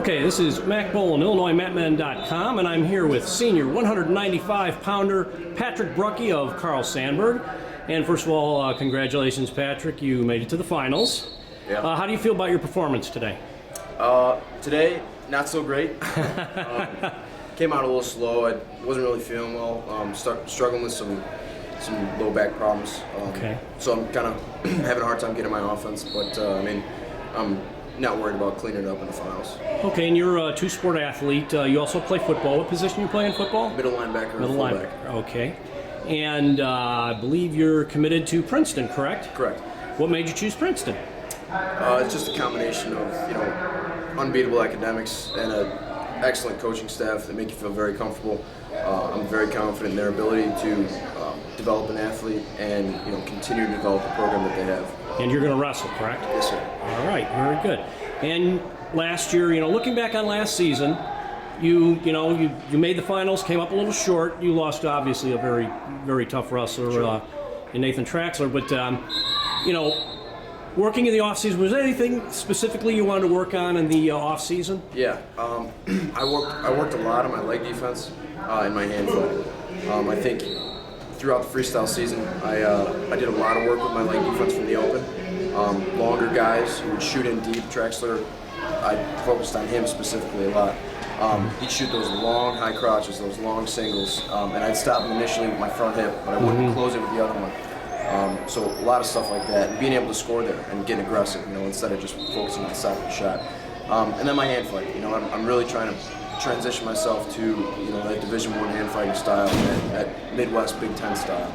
Okay, this is Mac Boland, IllinoisMatmen.com, and I'm here with senior 195-pounder Patrick Brucki of Carl Sandburg. And first of all, congratulations, Patrick. You made it to the finals. Yeah. How do you feel about your performance today? Today, not so great. Came out a little slow. I wasn't really feeling well. Struggling with some low back problems. Okay. So I'm kind of having a hard time getting my offense, but I'm not worried about cleaning it up in the finals. Okay, and you're a two-sport athlete. You also play football. What position you play in football? Middle linebacker. Middle fullback. linebacker. Okay. And I believe you're committed to Princeton, correct? Correct. What made you choose Princeton? It's just a combination of unbeatable academics and an excellent coaching staff that make you feel very comfortable. I'm very confident in their ability to develop an athlete and continue to develop the program that they have. And you're going to wrestle, correct? Yes, sir. All right, very good. And last year, looking back on last season, you made the finals, came up a little short. You lost, obviously, a very, very tough wrestler Sure. in Nathan Traxler. But working in the off season, was there anything specifically you wanted to work on in the off season? Yeah, I worked a lot on my leg defense and my hand foot. I think throughout the freestyle season, I did a lot of work with my leg defense from the open. Longer guys who would shoot in deep. Traxler, I focused on him specifically a lot. He'd shoot those long high crotches, those long singles, and I'd stop him initially with my front hip, but I wouldn't close it with the other one. So a lot of stuff like that, and being able to score there and get aggressive, instead of just focusing on the side of the shot. And then my hand fight, I'm really trying to transition myself to that Division I hand fighting style, that Midwest Big Ten style.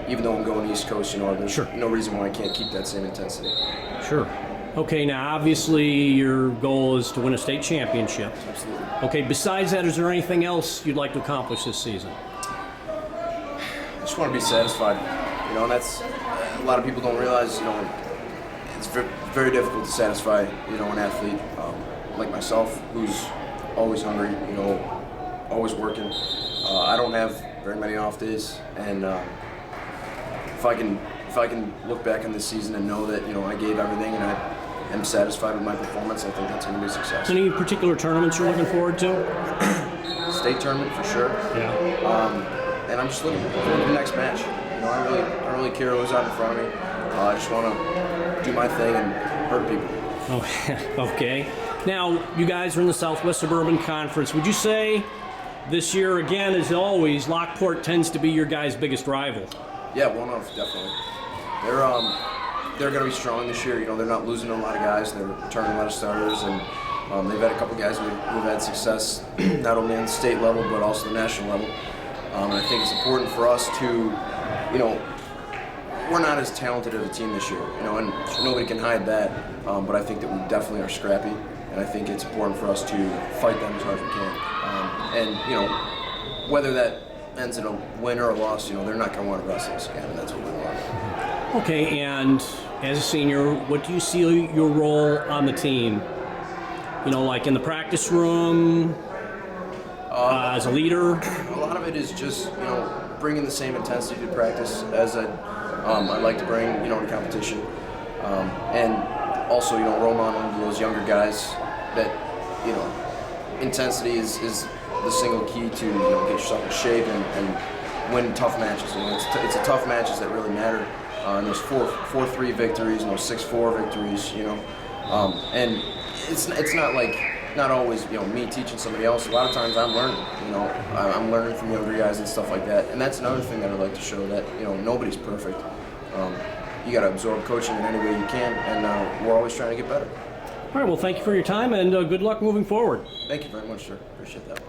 Even though I'm going East Coast, there's Sure. no reason why I can't keep that same intensity. Sure. Okay, now obviously your goal is to win a state championship. Absolutely. Okay, besides that, is there anything else you'd like to accomplish this season? I just want to be satisfied. And that's a lot of people don't realize. It's very difficult to satisfy an athlete like myself, who's always hungry. Always working. I don't have very many off days, and if I can look back on this season and know that I gave everything and I am satisfied with my performance, I think that's going to be a success. Any particular tournaments you're looking forward to? State tournament for sure. Yeah. And I'm just looking forward to the next match. I don't really care who's out in front of me. I just want to do my thing and hurt people. Oh, okay. Now, you guys are in the Southwest Suburban Conference. Would you say this year, again, as always, Lockport tends to be your guys' biggest rival? Yeah, one of, definitely. They're going to be strong this year. They're not losing a lot of guys. They're returning a lot of starters, and they've had a couple guys who've had success not only on the state level but also the national level. And I think it's important for us to, we're not as talented of a team this year, and nobody can hide that. But I think that we definitely are scrappy, and I think it's important for us to fight them as hard as we can. And whether that ends in a win or a loss, they're not going to want to wrestle us again, and that's what we want. Okay, and as a senior, what do you see your role on the team? Like in the practice room, as a leader? A lot of it is just, bringing the same intensity to practice as I'd like to bring, to competition. And also, role modeling to those younger guys that, intensity is the single key to, get yourself in shape and win tough matches. It's the tough matches that really matter. And those 4-3 victories and those 6-4 victories, and it's not like, not always, me teaching somebody else. A lot of times I'm learning, I'm learning from younger guys and stuff like that. And that's another thing that I'd like to show, that, nobody's perfect. You got to absorb coaching in any way you can, and we're always trying to get better. All right, well, thank you for your time, and good luck moving forward. Thank you very much, sir. Appreciate that.